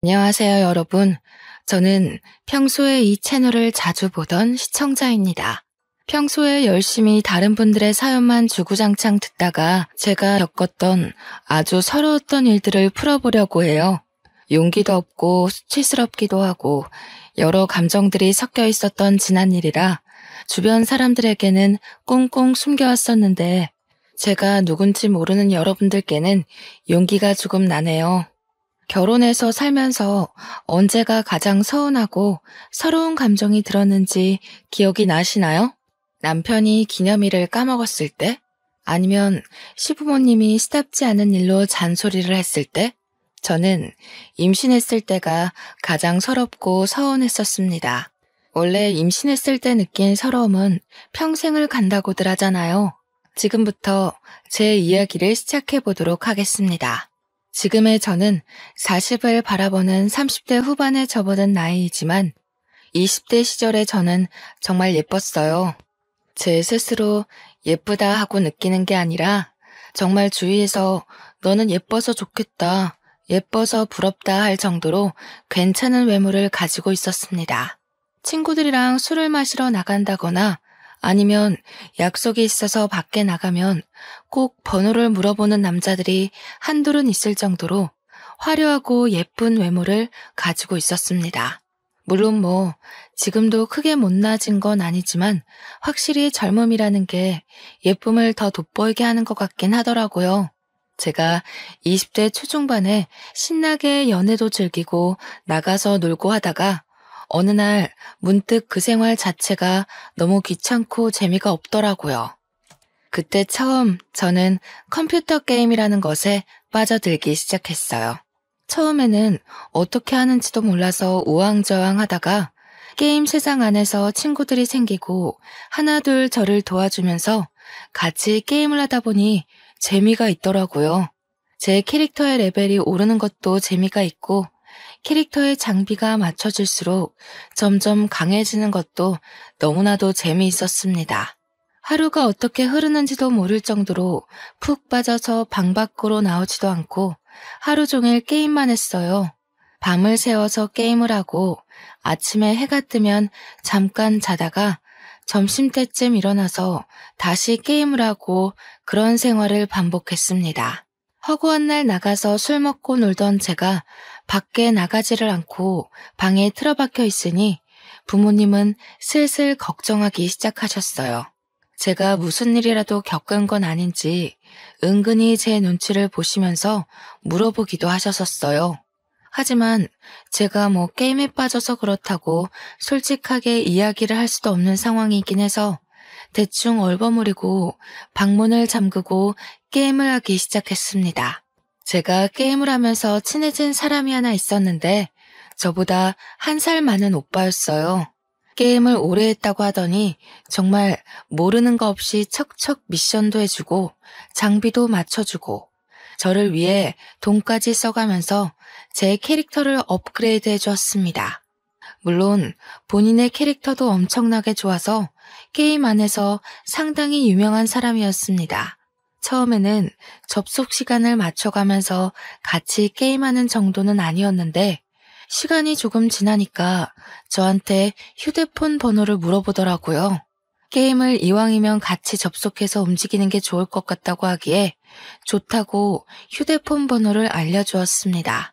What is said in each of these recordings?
안녕하세요, 여러분. 저는 평소에 이 채널을 자주 보던 시청자입니다. 평소에 열심히 다른 분들의 사연만 주구장창 듣다가 제가 겪었던 아주 서러웠던 일들을 풀어보려고 해요. 용기도 없고 수치스럽기도 하고 여러 감정들이 섞여 있었던 지난 일이라 주변 사람들에게는 꽁꽁 숨겨왔었는데 제가 누군지 모르는 여러분들께는 용기가 조금 나네요. 결혼해서 살면서 언제가 가장 서운하고 서러운 감정이 들었는지 기억이 나시나요? 남편이 기념일을 까먹었을 때? 아니면 시부모님이 시답지 않은 일로 잔소리를 했을 때? 저는 임신했을 때가 가장 서럽고 서운했었습니다. 원래 임신했을 때 느낀 서러움은 평생을 간다고들 하잖아요. 지금부터 제 이야기를 시작해 보도록 하겠습니다. 지금의 저는 40을 바라보는 30대 후반에 접어든 나이이지만 20대 시절의 저는 정말 예뻤어요. 제 스스로 예쁘다 하고 느끼는 게 아니라 정말 주위에서 너는 예뻐서 좋겠다, 예뻐서 부럽다 할 정도로 괜찮은 외모를 가지고 있었습니다. 친구들이랑 술을 마시러 나간다거나 아니면 약속이 있어서 밖에 나가면 꼭 번호를 물어보는 남자들이 한둘은 있을 정도로 화려하고 예쁜 외모를 가지고 있었습니다. 물론 지금도 크게 못나진 건 아니지만 확실히 젊음이라는 게 예쁨을 더 돋보이게 하는 것 같긴 하더라고요. 제가 20대 초중반에 신나게 연애도 즐기고 나가서 놀고 하다가 어느 날 문득 그 생활 자체가 너무 귀찮고 재미가 없더라고요. 그때 처음 저는 컴퓨터 게임이라는 것에 빠져들기 시작했어요. 처음에는 어떻게 하는지도 몰라서 우왕좌왕 하다가 게임 세상 안에서 친구들이 생기고 하나둘 저를 도와주면서 같이 게임을 하다 보니 재미가 있더라고요. 제 캐릭터의 레벨이 오르는 것도 재미가 있고 캐릭터의 장비가 맞춰질수록 점점 강해지는 것도 너무나도 재미있었습니다. 하루가 어떻게 흐르는지도 모를 정도로 푹 빠져서 방 밖으로 나오지도 않고 하루 종일 게임만 했어요. 밤을 새워서 게임을 하고 아침에 해가 뜨면 잠깐 자다가 점심때쯤 일어나서 다시 게임을 하고 그런 생활을 반복했습니다. 허구한 날 나가서 술 먹고 놀던 제가 밖에 나가지를 않고 방에 틀어박혀 있으니 부모님은 슬슬 걱정하기 시작하셨어요. 제가 무슨 일이라도 겪은 건 아닌지 은근히 제 눈치를 보시면서 물어보기도 하셨었어요. 하지만 제가 게임에 빠져서 그렇다고 솔직하게 이야기를 할 수도 없는 상황이긴 해서 대충 얼버무리고 방문을 잠그고 게임을 하기 시작했습니다. 제가 게임을 하면서 친해진 사람이 하나 있었는데 저보다 1살 많은 오빠였어요. 게임을 오래 했다고 하더니 정말 모르는 거 없이 척척 미션도 해주고 장비도 맞춰주고 저를 위해 돈까지 써가면서 제 캐릭터를 업그레이드 해주었습니다. 물론 본인의 캐릭터도 엄청나게 좋아서 게임 안에서 상당히 유명한 사람이었습니다. 처음에는 접속 시간을 맞춰가면서 같이 게임하는 정도는 아니었는데 시간이 조금 지나니까 저한테 휴대폰 번호를 물어보더라고요. 게임을 이왕이면 같이 접속해서 움직이는 게 좋을 것 같다고 하기에 좋다고 휴대폰 번호를 알려주었습니다.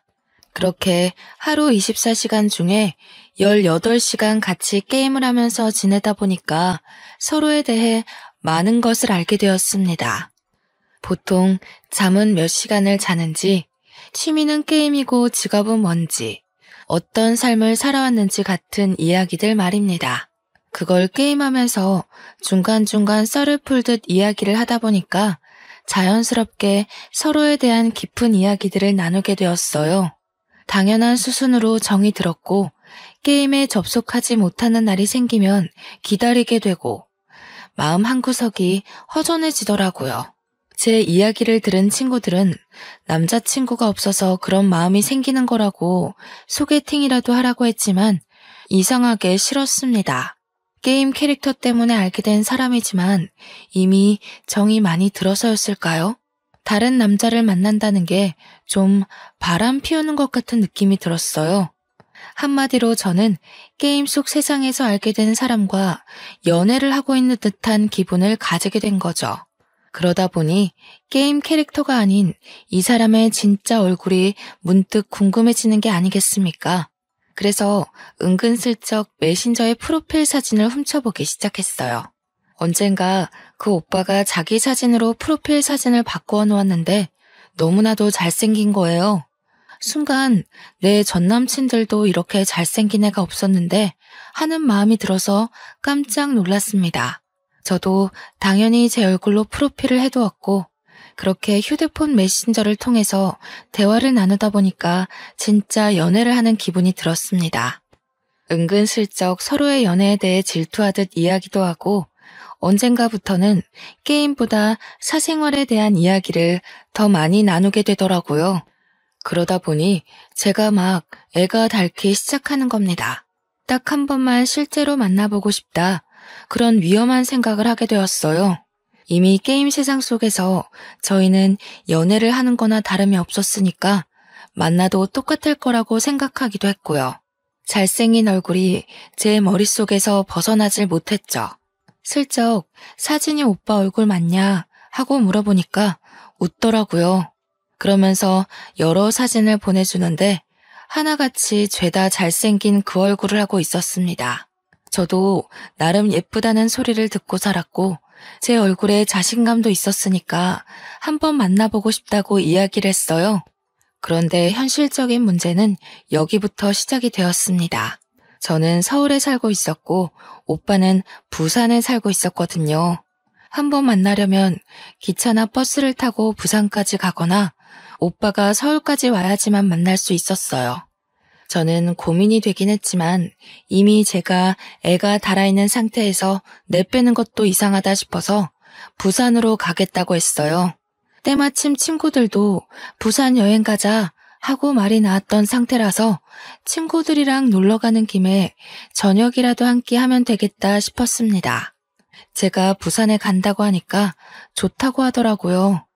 그렇게 하루 24시간 중에 18시간 같이 게임을 하면서 지내다 보니까 서로에 대해 많은 것을 알게 되었습니다. 보통 잠은 몇 시간을 자는지, 취미는 게임이고 직업은 뭔지, 어떤 삶을 살아왔는지 같은 이야기들 말입니다. 그걸 게임하면서 중간중간 썰을 풀듯 이야기를 하다 보니까 자연스럽게 서로에 대한 깊은 이야기들을 나누게 되었어요. 당연한 수순으로 정이 들었고 게임에 접속하지 못하는 날이 생기면 기다리게 되고 마음 한구석이 허전해지더라고요. 제 이야기를 들은 친구들은 남자친구가 없어서 그런 마음이 생기는 거라고 소개팅이라도 하라고 했지만 이상하게 싫었습니다. 게임 캐릭터 때문에 알게 된 사람이지만 이미 정이 많이 들어서였을까요? 다른 남자를 만난다는 게 좀 바람 피우는 것 같은 느낌이 들었어요. 한마디로 저는 게임 속 세상에서 알게 된 사람과 연애를 하고 있는 듯한 기분을 가지게 된 거죠. 그러다 보니 게임 캐릭터가 아닌 이 사람의 진짜 얼굴이 문득 궁금해지는 게 아니겠습니까? 그래서 은근슬쩍 메신저의 프로필 사진을 훔쳐보기 시작했어요. 언젠가 그 오빠가 자기 사진으로 프로필 사진을 바꾸어 놓았는데 너무나도 잘생긴 거예요. 순간 내 전남친들도 이렇게 잘생긴 애가 없었는데 하는 마음이 들어서 깜짝 놀랐습니다. 저도 당연히 제 얼굴로 프로필을 해두었고 그렇게 휴대폰 메신저를 통해서 대화를 나누다 보니까 진짜 연애를 하는 기분이 들었습니다. 은근슬쩍 서로의 연애에 대해 질투하듯 이야기도 하고 언젠가부터는 게임보다 사생활에 대한 이야기를 더 많이 나누게 되더라고요. 그러다 보니 제가 막 애가 닳기 시작하는 겁니다. 딱 한 번만 실제로 만나보고 싶다. 그런 위험한 생각을 하게 되었어요. 이미 게임 세상 속에서 저희는 연애를 하는 거나 다름이 없었으니까 만나도 똑같을 거라고 생각하기도 했고요. 잘생긴 얼굴이 제 머릿속에서 벗어나질 못했죠. 슬쩍 사진이 오빠 얼굴 맞냐 하고 물어보니까 웃더라고요. 그러면서 여러 사진을 보내주는데 하나같이 죄다 잘생긴 그 얼굴을 하고 있었습니다. 저도 나름 예쁘다는 소리를 듣고 살았고 제 얼굴에 자신감도 있었으니까 한번 만나보고 싶다고 이야기를 했어요. 그런데 현실적인 문제는 여기부터 시작이 되었습니다. 저는 서울에 살고 있었고 오빠는 부산에 살고 있었거든요. 한번 만나려면 기차나 버스를 타고 부산까지 가거나 오빠가 서울까지 와야지만 만날 수 있었어요. 저는 고민이 되긴 했지만 이미 제가 애가 달아있는 상태에서 내빼는 것도 이상하다 싶어서 부산으로 가겠다고 했어요. 때마침 친구들도 부산 여행 가자 하고 말이 나왔던 상태라서 친구들이랑 놀러 가는 김에 저녁이라도 한 끼 하면 되겠다 싶었습니다. 제가 부산에 간다고 하니까 좋다고 하더라고요.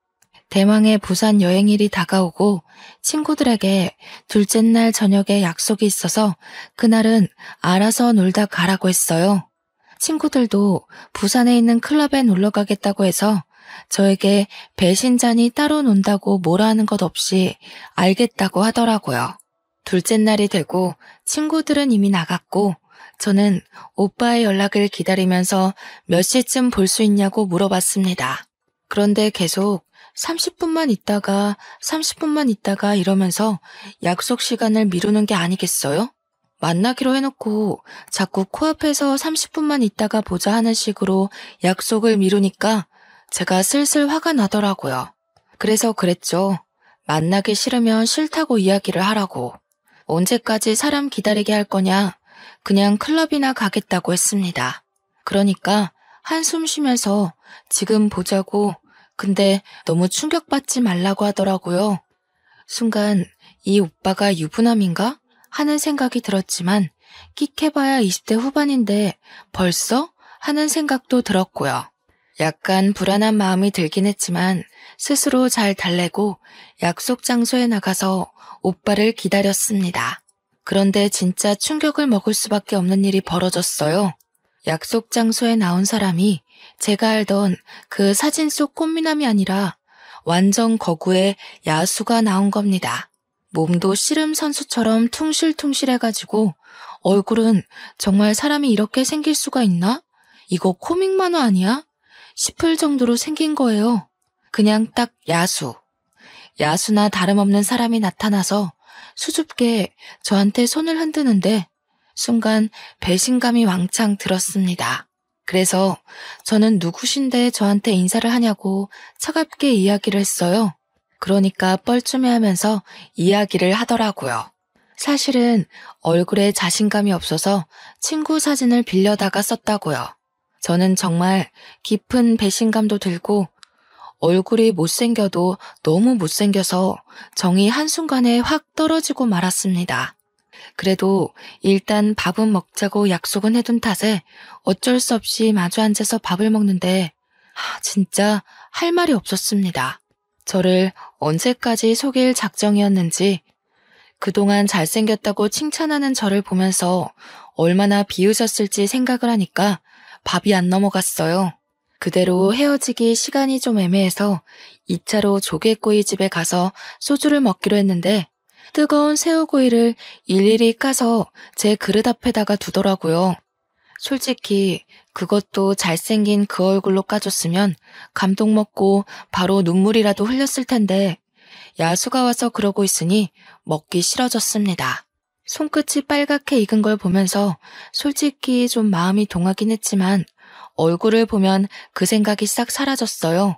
대망의 부산 여행일이 다가오고 친구들에게 둘째 날 저녁에 약속이 있어서 그날은 알아서 놀다 가라고 했어요. 친구들도 부산에 있는 클럽에 놀러 가겠다고 해서 저에게 배신자니 따로 논다고 뭐라 하는 것 없이 알겠다고 하더라고요. 둘째 날이 되고 친구들은 이미 나갔고 저는 오빠의 연락을 기다리면서 몇 시쯤 볼 수 있냐고 물어봤습니다. 그런데 계속 30분만 있다가 이러면서 약속 시간을 미루는 게 아니겠어요? 만나기로 해놓고 자꾸 코앞에서 30분만 있다가 보자 하는 식으로 약속을 미루니까 제가 슬슬 화가 나더라고요. 그래서 그랬죠. 만나기 싫으면 싫다고 이야기를 하라고. 언제까지 사람 기다리게 할 거냐? 그냥 클럽이나 가겠다고 했습니다. 그러니까 한숨 쉬면서 지금 보자고 근데 너무 충격받지 말라고 하더라고요. 순간 이 오빠가 유부남인가? 하는 생각이 들었지만 끽해봐야 20대 후반인데 벌써? 하는 생각도 들었고요. 약간 불안한 마음이 들긴 했지만 스스로 잘 달래고 약속 장소에 나가서 오빠를 기다렸습니다. 그런데 진짜 충격을 먹을 수밖에 없는 일이 벌어졌어요. 약속 장소에 나온 사람이 제가 알던 그 사진 속 꽃미남이 아니라 완전 거구의 야수가 나온 겁니다. 몸도 씨름 선수처럼 퉁실퉁실해가지고 얼굴은 정말 사람이 이렇게 생길 수가 있나? 이거 코믹 만화 아니야? 싶을 정도로 생긴 거예요. 그냥 딱 야수. 야수나 다름없는 사람이 나타나서 수줍게 저한테 손을 흔드는데 순간 배신감이 왕창 들었습니다. 그래서 저는 누구신데 저한테 인사를 하냐고 차갑게 이야기를 했어요. 그러니까 뻘쭘해하면서 이야기를 하더라고요. 사실은 얼굴에 자신감이 없어서 친구 사진을 빌려다가 썼다고요. 저는 정말 깊은 배신감도 들고 얼굴이 못생겨도 너무 못생겨서 정이 한순간에 확 떨어지고 말았습니다. 그래도 일단 밥은 먹자고 약속은 해둔 탓에 어쩔 수 없이 마주 앉아서 밥을 먹는데 진짜 할 말이 없었습니다. 저를 언제까지 속일 작정이었는지 그동안 잘생겼다고 칭찬하는 저를 보면서 얼마나 비웃었을지 생각을 하니까 밥이 안 넘어갔어요. 그대로 헤어지기 시간이 좀 애매해서 2차로 조개구이집에 가서 소주를 먹기로 했는데 뜨거운 새우구이를 일일이 까서 제 그릇 앞에다가 두더라고요. 솔직히 그것도 잘생긴 그 얼굴로 까줬으면 감동 먹고 바로 눈물이라도 흘렸을 텐데 야수가 와서 그러고 있으니 먹기 싫어졌습니다. 손끝이 빨갛게 익은 걸 보면서 솔직히 좀 마음이 동하긴 했지만 얼굴을 보면 그 생각이 싹 사라졌어요.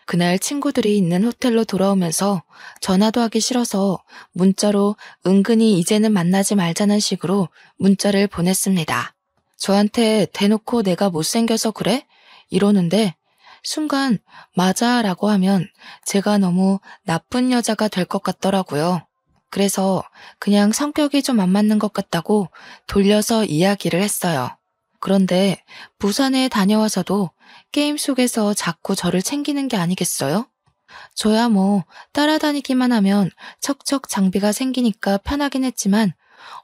그날 친구들이 있는 호텔로 돌아오면서 전화도 하기 싫어서 문자로 은근히 이제는 만나지 말자는 식으로 문자를 보냈습니다. 저한테 대놓고 내가 못생겨서 그래? 이러는데 순간 맞아 라고 하면 제가 너무 나쁜 여자가 될 것 같더라고요. 그래서 그냥 성격이 좀 안 맞는 것 같다고 돌려서 이야기를 했어요. 그런데 부산에 다녀와서도 게임 속에서 자꾸 저를 챙기는 게 아니겠어요? 저야 뭐 따라다니기만 하면 척척 장비가 생기니까 편하긴 했지만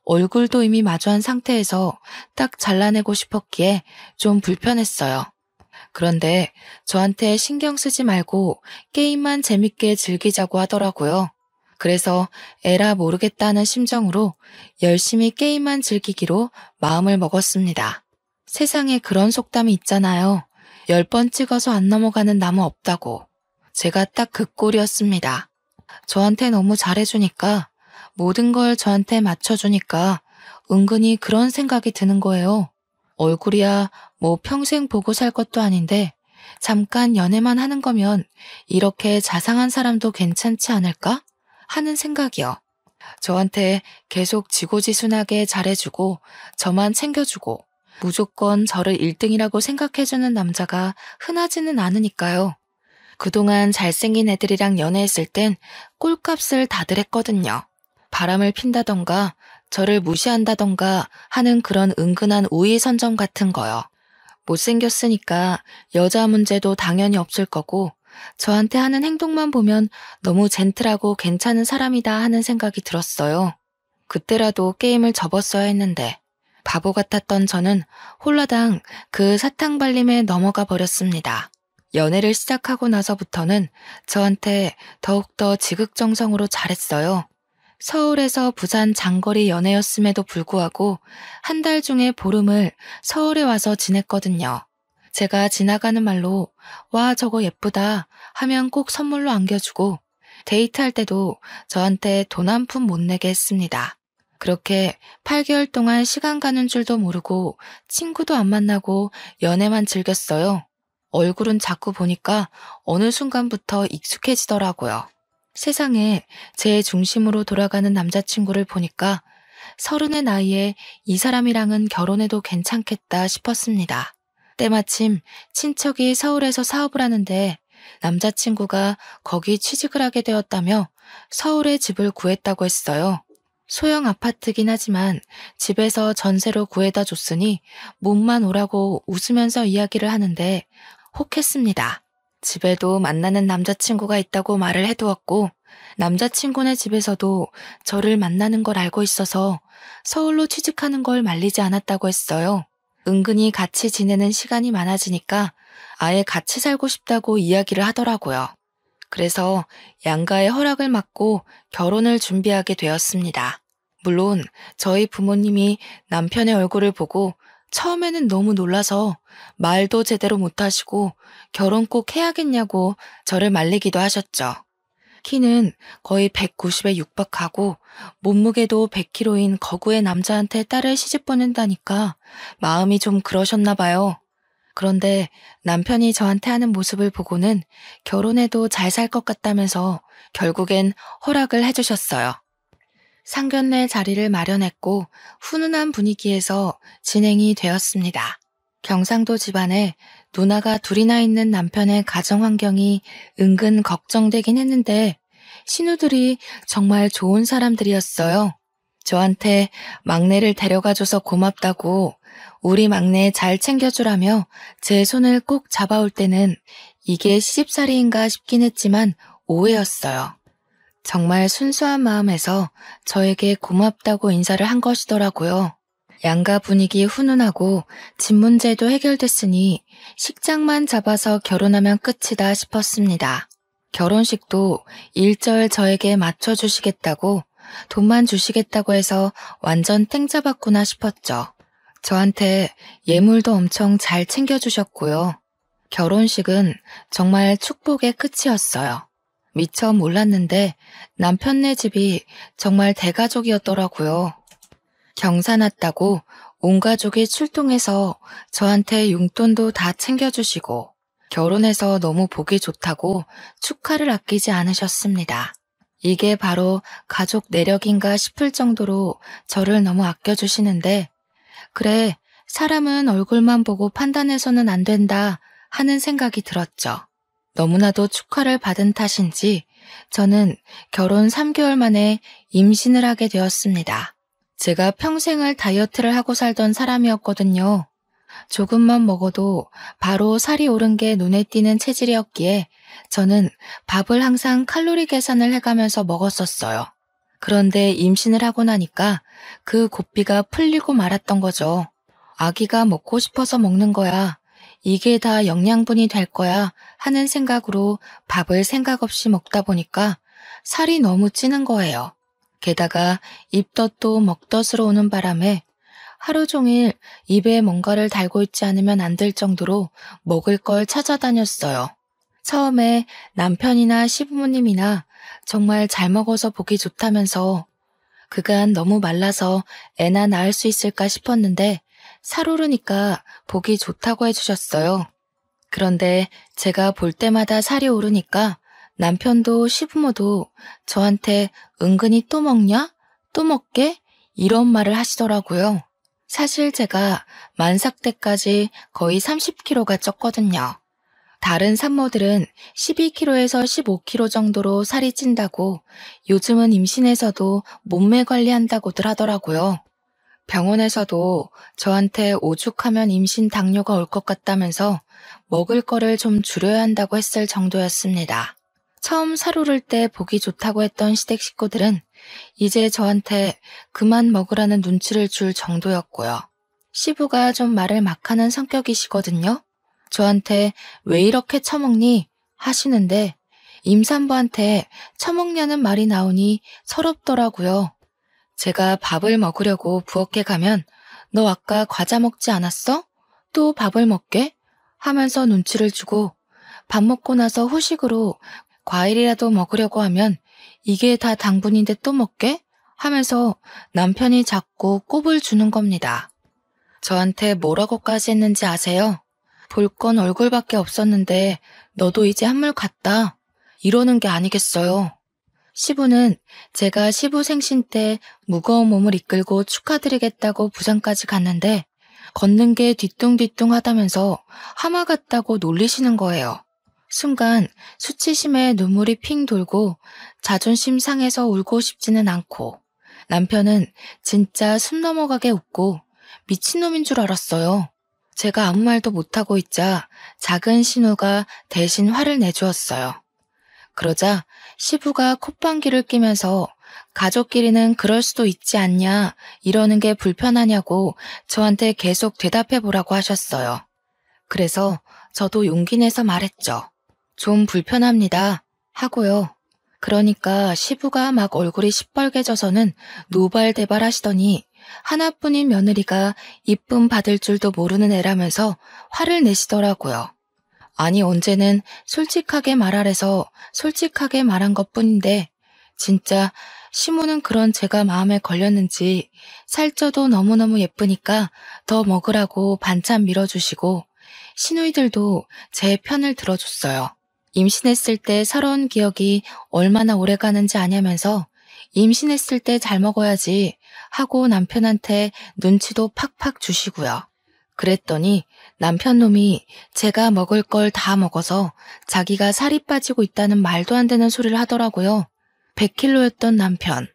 얼굴도 이미 마주한 상태에서 딱 잘라내고 싶었기에 좀 불편했어요. 그런데 저한테 신경 쓰지 말고 게임만 재밌게 즐기자고 하더라고요. 그래서 에라 모르겠다는 심정으로 열심히 게임만 즐기기로 마음을 먹었습니다. 세상에 그런 속담이 있잖아요. 10번 찍어서 안 넘어가는 나무 없다고. 제가 딱 그 꼴이었습니다. 저한테 너무 잘해주니까, 모든 걸 저한테 맞춰주니까 은근히 그런 생각이 드는 거예요. 얼굴이야 뭐 평생 보고 살 것도 아닌데 잠깐 연애만 하는 거면 이렇게 자상한 사람도 괜찮지 않을까? 하는 생각이요. 저한테 계속 지고지순하게 잘해주고 저만 챙겨주고 무조건 저를 1등이라고 생각해주는 남자가 흔하지는 않으니까요. 그동안 잘생긴 애들이랑 연애했을 땐 꼴값을 다들 했거든요. 바람을 핀다던가 저를 무시한다던가 하는 그런 은근한 우위 선점 같은 거요. 못생겼으니까 여자 문제도 당연히 없을 거고 저한테 하는 행동만 보면 너무 젠틀하고 괜찮은 사람이다 하는 생각이 들었어요. 그때라도 게임을 접었어야 했는데 바보 같았던 저는 홀라당 그 사탕 발림에 넘어가 버렸습니다. 연애를 시작하고 나서부터는 저한테 더욱더 지극정성으로 잘했어요. 서울에서 부산 장거리 연애였음에도 불구하고 한 달 중에 보름을 서울에 와서 지냈거든요. 제가 지나가는 말로 와 저거 예쁘다 하면 꼭 선물로 안겨주고 데이트할 때도 저한테 돈 한 푼 못 내게 했습니다. 그렇게 8개월 동안 시간 가는 줄도 모르고 친구도 안 만나고 연애만 즐겼어요. 얼굴은 자꾸 보니까 어느 순간부터 익숙해지더라고요. 세상에 제 중심으로 돌아가는 남자친구를 보니까 30의 나이에 이 사람이랑은 결혼해도 괜찮겠다 싶었습니다. 때마침 친척이 서울에서 사업을 하는데 남자친구가 거기 취직을 하게 되었다며 서울에 집을 구했다고 했어요. 소형 아파트긴 하지만 집에서 전세로 구해다 줬으니 몸만 오라고 웃으면서 이야기를 하는데 혹했습니다. 집에도 만나는 남자친구가 있다고 말을 해두었고 남자친구네 집에서도 저를 만나는 걸 알고 있어서 서울로 취직하는 걸 말리지 않았다고 했어요. 은근히 같이 지내는 시간이 많아지니까 아예 같이 살고 싶다고 이야기를 하더라고요. 그래서 양가의 허락을 받고 결혼을 준비하게 되었습니다. 물론 저희 부모님이 남편의 얼굴을 보고 처음에는 너무 놀라서 말도 제대로 못하시고 결혼 꼭 해야겠냐고 저를 말리기도 하셨죠. 키는 거의 190에 육박하고 몸무게도 100kg인 거구의 남자한테 딸을 시집 보낸다니까 마음이 좀 그러셨나 봐요. 그런데 남편이 저한테 하는 모습을 보고는 결혼해도 잘 살 것 같다면서 결국엔 허락을 해주셨어요. 상견례 자리를 마련했고 훈훈한 분위기에서 진행이 되었습니다. 경상도 집안에 누나가 둘이나 있는 남편의 가정 환경이 은근 걱정되긴 했는데 신우들이 정말 좋은 사람들이었어요. 저한테 막내를 데려가줘서 고맙다고 우리 막내 잘 챙겨주라며 제 손을 꼭 잡아올 때는 이게 시집살이인가 싶긴 했지만 오해였어요. 정말 순수한 마음에서 저에게 고맙다고 인사를 한 것이더라고요. 양가 분위기 훈훈하고 집 문제도 해결됐으니 식장만 잡아서 결혼하면 끝이다 싶었습니다. 결혼식도 일절 저에게 맞춰주시겠다고 돈만 주시겠다고 해서 완전 땡 잡았구나 싶었죠. 저한테 예물도 엄청 잘 챙겨주셨고요. 결혼식은 정말 축복의 끝이었어요. 미처 몰랐는데 남편네 집이 정말 대가족이었더라고요. 경사났다고 온 가족이 출동해서 저한테 용돈도 다 챙겨주시고 결혼해서 너무 보기 좋다고 축하를 아끼지 않으셨습니다. 이게 바로 가족 내력인가 싶을 정도로 저를 너무 아껴주시는데 그래, 사람은 얼굴만 보고 판단해서는 안 된다 하는 생각이 들었죠. 너무나도 축하를 받은 탓인지 저는 결혼 3개월 만에 임신을 하게 되었습니다. 제가 평생을 다이어트를 하고 살던 사람이었거든요. 조금만 먹어도 바로 살이 오른 게 눈에 띄는 체질이었기에 저는 밥을 항상 칼로리 계산을 해가면서 먹었었어요. 그런데 임신을 하고 나니까 그 고삐가 풀리고 말았던 거죠. 아기가 먹고 싶어서 먹는 거야. 이게 다 영양분이 될 거야 하는 생각으로 밥을 생각 없이 먹다 보니까 살이 너무 찌는 거예요. 게다가 입덧도 먹덧으로 오는 바람에 하루 종일 입에 뭔가를 달고 있지 않으면 안 될 정도로 먹을 걸 찾아다녔어요. 처음에 남편이나 시부모님이나 정말 잘 먹어서 보기 좋다면서 그간 너무 말라서 애나 낳을 수 있을까 싶었는데 살 오르니까 보기 좋다고 해주셨어요. 그런데 제가 볼 때마다 살이 오르니까 남편도 시부모도 저한테 은근히 또 먹냐? 또 먹게? 이런 말을 하시더라고요. 사실 제가 만삭 때까지 거의 30kg가 쪘거든요. 다른 산모들은 12kg에서 15kg 정도로 살이 찐다고 요즘은 임신해서도 몸매 관리한다고들 하더라고요. 병원에서도 저한테 오죽하면 임신 당뇨가 올 것 같다면서 먹을 거를 좀 줄여야 한다고 했을 정도였습니다. 처음 살 오를 때 보기 좋다고 했던 시댁 식구들은 이제 저한테 그만 먹으라는 눈치를 줄 정도였고요. 시부가 좀 말을 막 하는 성격이시거든요. 저한테 왜 이렇게 처먹니? 하시는데 임산부한테 처먹냐는 말이 나오니 서럽더라고요. 제가 밥을 먹으려고 부엌에 가면 너 아까 과자 먹지 않았어? 또 밥을 먹게? 하면서 눈치를 주고 밥 먹고 나서 후식으로 과일이라도 먹으려고 하면 이게 다 당분인데 또 먹게? 하면서 남편이 자꾸 꼽을 주는 겁니다. 저한테 뭐라고까지 했는지 아세요? 볼 건 얼굴밖에 없었는데 너도 이제 한물 갔다. 이러는 게 아니겠어요. 시부는 제가 시부 생신 때 무거운 몸을 이끌고 축하드리겠다고 부산까지 갔는데 걷는 게 뒤뚱뒤뚱 하다면서 하마 같다고 놀리시는 거예요. 순간 수치심에 눈물이 핑 돌고 자존심 상해서 울고 싶지는 않고 남편은 진짜 숨 넘어가게 웃고 미친놈인 줄 알았어요. 제가 아무 말도 못하고 있자 작은 신우가 대신 화를 내주었어요. 그러자 시부가 콧방귀를 뀌면서 가족끼리는 그럴 수도 있지 않냐 이러는 게 불편하냐고 저한테 계속 대답해 보라고 하셨어요. 그래서 저도 용기 내서 말했죠. 좀 불편합니다 하고요. 그러니까 시부가 막 얼굴이 시뻘개져서는 노발대발 하시더니 하나뿐인 며느리가 이쁨 받을 줄도 모르는 애라면서 화를 내시더라고요. 아니 언제는 솔직하게 말하래서 솔직하게 말한 것뿐인데 진짜 시모는 그런 제가 마음에 걸렸는지 살쪄도 너무너무 예쁘니까 더 먹으라고 반찬 밀어주시고 시누이들도 제 편을 들어줬어요. 임신했을 때 살아온 기억이 얼마나 오래가는지 아냐면서 임신했을 때 잘 먹어야지 하고 남편한테 눈치도 팍팍 주시고요. 그랬더니 남편 놈이 제가 먹을 걸 다 먹어서 자기가 살이 빠지고 있다는 말도 안 되는 소리를 하더라고요. 100kg였던 남편.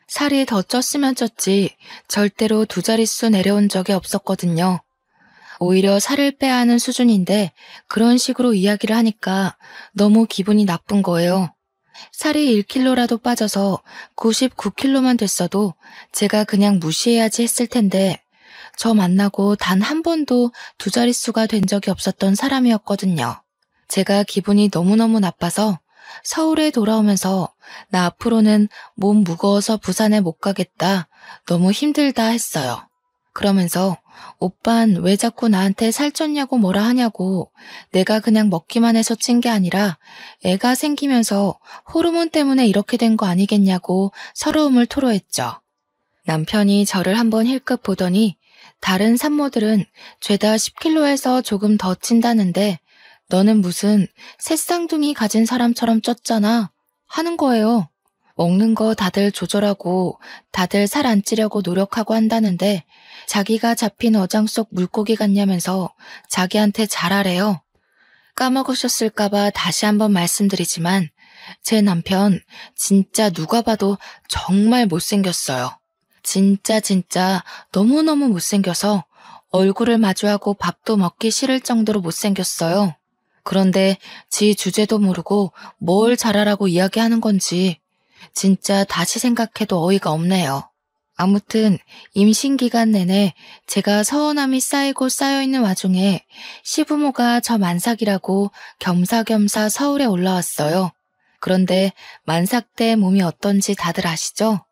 살이 더 쪘으면 쪘지 절대로 2자릿수 내려온 적이 없었거든요. 오히려 살을 빼야 하는 수준인데 그런 식으로 이야기를 하니까 너무 기분이 나쁜 거예요. 살이 1kg라도 빠져서 99kg만 됐어도 제가 그냥 무시해야지 했을 텐데 저 만나고 단 한 번도 두 자릿수가 된 적이 없었던 사람이었거든요. 제가 기분이 너무너무 나빠서 서울에 돌아오면서 나 앞으로는 몸 무거워서 부산에 못 가겠다. 너무 힘들다 했어요. 그러면서 오빤 왜 자꾸 나한테 살쪘냐고 뭐라 하냐고 내가 그냥 먹기만 해서 찐 게 아니라 애가 생기면서 호르몬 때문에 이렇게 된 거 아니겠냐고 서러움을 토로했죠. 남편이 저를 한번 힐끗 보더니 다른 산모들은 죄다 10kg에서 조금 더 찐다는데 너는 무슨 새쌍둥이 가진 사람처럼 쪘잖아 하는 거예요. 먹는 거 다들 조절하고 다들 살 안 찌려고 노력하고 한다는데 자기가 잡힌 어장 속 물고기 같냐면서 자기한테 잘하래요. 까먹으셨을까봐 다시 한번 말씀드리지만 제 남편 진짜 누가 봐도 정말 못생겼어요. 진짜 너무너무 못생겨서 얼굴을 마주하고 밥도 먹기 싫을 정도로 못생겼어요. 그런데 지 주제도 모르고 뭘 잘하라고 이야기하는 건지 진짜 다시 생각해도 어이가 없네요. 아무튼 임신 기간 내내 제가 서운함이 쌓이고 쌓여있는 와중에 시부모가 저 만삭이라고 겸사겸사 서울에 올라왔어요. 그런데 만삭 때 몸이 어떤지 다들 아시죠?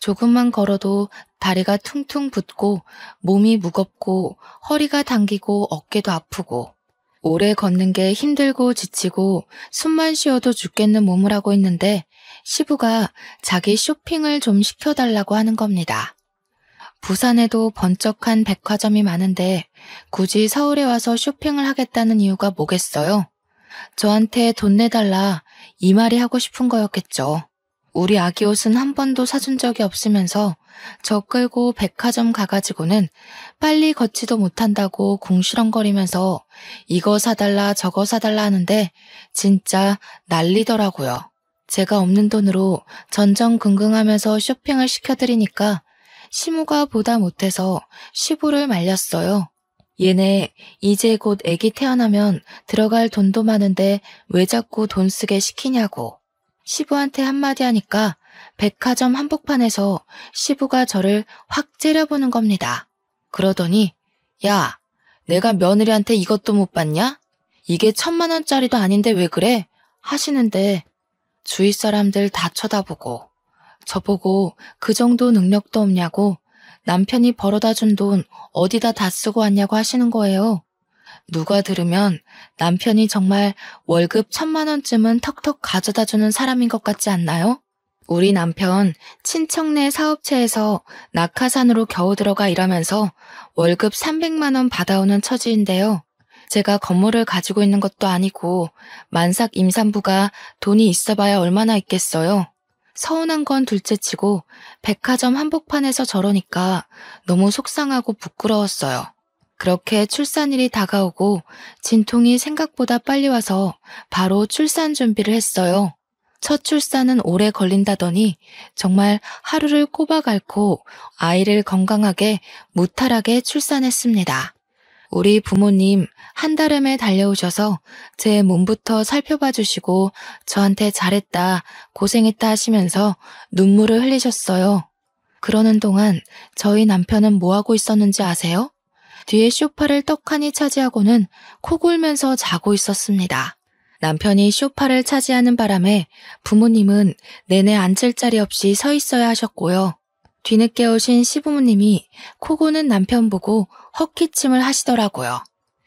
조금만 걸어도 다리가 퉁퉁 붓고 몸이 무겁고 허리가 당기고 어깨도 아프고 오래 걷는 게 힘들고 지치고 숨만 쉬어도 죽겠는 몸을 하고 있는데 시부가 자기 쇼핑을 좀 시켜달라고 하는 겁니다. 부산에도 번쩍한 백화점이 많은데 굳이 서울에 와서 쇼핑을 하겠다는 이유가 뭐겠어요? 저한테 돈 내달라 이 말이 하고 싶은 거였겠죠. 우리 아기 옷은 한 번도 사준 적이 없으면서 저 끌고 백화점 가가지고는 빨리 걷지도 못한다고 궁시렁거리면서 이거 사달라 저거 사달라 하는데 진짜 난리더라고요. 제가 없는 돈으로 전전긍긍하면서 쇼핑을 시켜드리니까 시무가 보다 못해서 시부를 말렸어요. 얘네 이제 곧 애기 태어나면 들어갈 돈도 많은데 왜 자꾸 돈 쓰게 시키냐고. 시부한테 한마디 하니까 백화점 한복판에서 시부가 저를 확 째려보는 겁니다. 그러더니 야, 내가 며느리한테 이것도 못 받냐? 이게 1000만원짜리도 아닌데 왜 그래? 하시는데 주위 사람들 다 쳐다보고 저보고 그 정도 능력도 없냐고 남편이 벌어다 준 돈 어디다 다 쓰고 왔냐고 하시는 거예요. 누가 들으면 남편이 정말 월급 1000만원쯤은 턱턱 가져다 주는 사람인 것 같지 않나요? 우리 남편 친척네 사업체에서 낙하산으로 겨우 들어가 일하면서 월급 300만원 받아오는 처지인데요. 제가 건물을 가지고 있는 것도 아니고 만삭 임산부가 돈이 있어봐야 얼마나 있겠어요. 서운한 건 둘째치고 백화점 한복판에서 저러니까 너무 속상하고 부끄러웠어요. 그렇게 출산일이 다가오고 진통이 생각보다 빨리 와서 바로 출산 준비를 했어요. 첫 출산은 오래 걸린다더니 정말 하루를 꼬박 앓고 아이를 건강하게 무탈하게 출산했습니다. 우리 부모님 한달음에 달려오셔서 제 몸부터 살펴봐 주시고 저한테 잘했다, 고생했다 하시면서 눈물을 흘리셨어요. 그러는 동안 저희 남편은 뭐하고 있었는지 아세요? 뒤에 소파를 떡하니 차지하고는 코 골면서 자고 있었습니다. 남편이 소파를 차지하는 바람에 부모님은 내내 앉을 자리 없이 서 있어야 하셨고요. 뒤늦게 오신 시부모님이 코 고는 남편 보고 헛기침을 하시더라고요.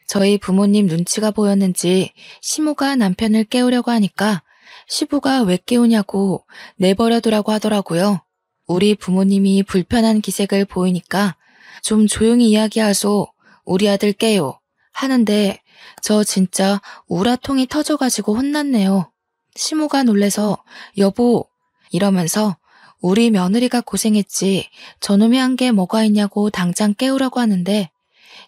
저희 부모님 눈치가 보였는지 시모가 남편을 깨우려고 하니까 시부가 왜 깨우냐고 내버려두라고 하더라고요. 우리 부모님이 불편한 기색을 보이니까 좀 조용히 이야기하소, 우리 아들 깨요 하는데 저 진짜 우라통이 터져가지고 혼났네요. 시모가 놀래서 여보 이러면서 우리 며느리가 고생했지 저놈이 한 게 뭐가 있냐고 당장 깨우라고 하는데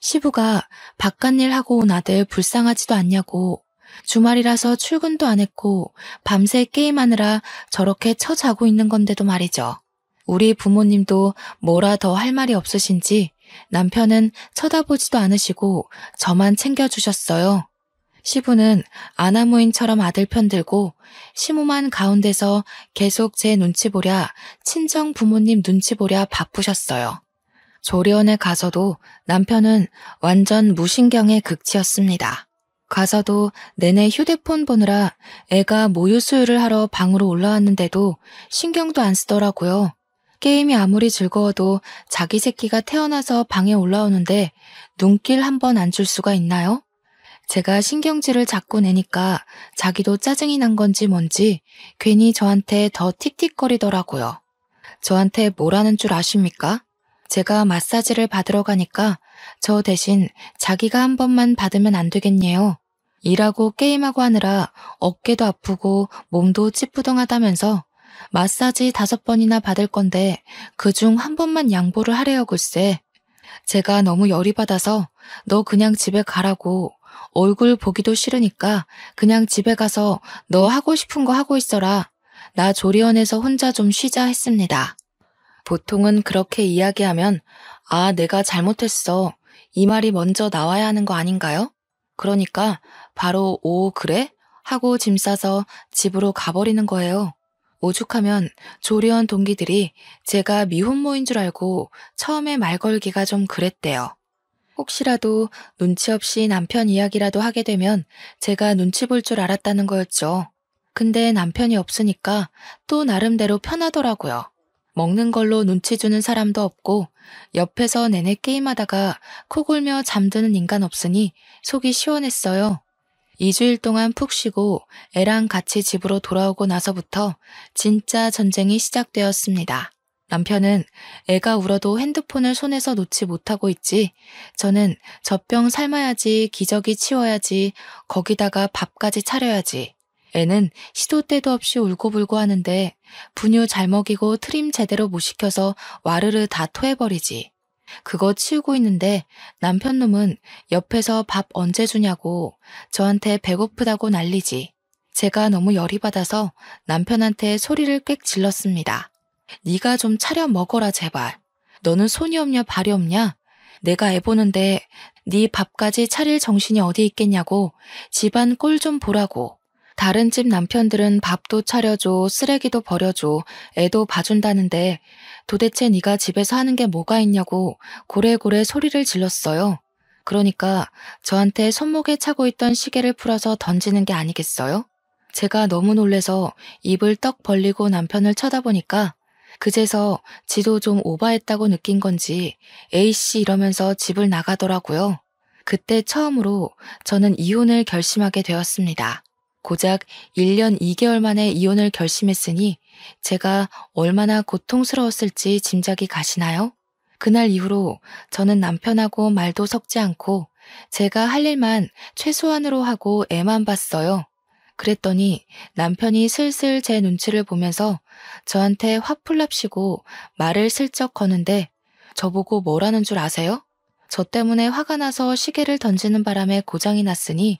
시부가 바깥일 하고 온 아들 불쌍하지도 않냐고 주말이라서 출근도 안 했고 밤새 게임하느라 저렇게 처자고 있는 건데도 말이죠. 우리 부모님도 뭐라 더 할 말이 없으신지 남편은 쳐다보지도 않으시고 저만 챙겨주셨어요. 시부는 아나무인처럼 아들 편들고 시무만 가운데서 계속 제 눈치 보랴 친정 부모님 눈치 보랴 바쁘셨어요. 조리원에 가서도 남편은 완전 무신경의 극치였습니다. 가서도 내내 휴대폰 보느라 애가 모유 수유를 하러 방으로 올라왔는데도 신경도 안 쓰더라고요. 게임이 아무리 즐거워도 자기 새끼가 태어나서 방에 올라오는데 눈길 한 번 안 줄 수가 있나요? 제가 신경질을 자꾸 내니까 자기도 짜증이 난 건지 뭔지 괜히 저한테 더 틱틱거리더라고요. 저한테 뭐라는 줄 아십니까? 제가 마사지를 받으러 가니까 저 대신 자기가 한 번만 받으면 안 되겠네요. 일하고 게임하고 하느라 어깨도 아프고 몸도 찌뿌둥하다면서 마사지 5번이나 받을 건데 그중 한 번만 양보를 하래요 글쎄. 제가 너무 열이 받아서 너 그냥 집에 가라고 얼굴 보기도 싫으니까 그냥 집에 가서 너 하고 싶은 거 하고 있어라. 나 조리원에서 혼자 좀 쉬자 했습니다. 보통은 그렇게 이야기하면 아, 내가 잘못했어. 이 말이 먼저 나와야 하는 거 아닌가요? 그러니까 바로 오, 그래? 하고 짐 싸서 집으로 가버리는 거예요. 오죽하면 조리원 동기들이 제가 미혼모인 줄 알고 처음에 말 걸기가 좀 그랬대요. 혹시라도 눈치 없이 남편 이야기라도 하게 되면 제가 눈치 볼 줄 알았다는 거였죠. 근데 남편이 없으니까 또 나름대로 편하더라고요. 먹는 걸로 눈치 주는 사람도 없고 옆에서 내내 게임하다가 코 골며 잠드는 인간 없으니 속이 시원했어요. 2주일 동안 푹 쉬고 애랑 같이 집으로 돌아오고 나서부터 진짜 전쟁이 시작되었습니다. 남편은 애가 울어도 핸드폰을 손에서 놓지 못하고 있지, 저는 젖병 삶아야지, 기저귀 치워야지, 거기다가 밥까지 차려야지. 애는 시도 때도 없이 울고불고 하는데 분유 잘 먹이고 트림 제대로 못 시켜서 와르르 다 토해버리지. 그거 치우고 있는데 남편 놈은 옆에서 밥 언제 주냐고 저한테 배고프다고 난리지. 제가 너무 열이 받아서 남편한테 소리를 꽥 질렀습니다. 네가 좀 차려 먹어라 제발. 너는 손이 없냐 발이 없냐? 내가 애 보는데 네 밥까지 차릴 정신이 어디 있겠냐고 집안 꼴 좀 보라고. 다른 집 남편들은 밥도 차려줘, 쓰레기도 버려줘, 애도 봐준다는데 도대체 네가 집에서 하는 게 뭐가 있냐고 고래고래 소리를 질렀어요. 그러니까 저한테 손목에 차고 있던 시계를 풀어서 던지는 게 아니겠어요? 제가 너무 놀래서 입을 떡 벌리고 남편을 쳐다보니까 그제서 지도 좀 오바했다고 느낀 건지 에이씨 이러면서 집을 나가더라고요. 그때 처음으로 저는 이혼을 결심하게 되었습니다. 고작 1년 2개월 만에 이혼을 결심했으니 제가 얼마나 고통스러웠을지 짐작이 가시나요? 그날 이후로 저는 남편하고 말도 섞지 않고 제가 할 일만 최소한으로 하고 애만 봤어요. 그랬더니 남편이 슬슬 제 눈치를 보면서 저한테 화풀납시고 말을 슬쩍 거는데 저보고 뭐라는 줄 아세요? 저 때문에 화가 나서 시계를 던지는 바람에 고장이 났으니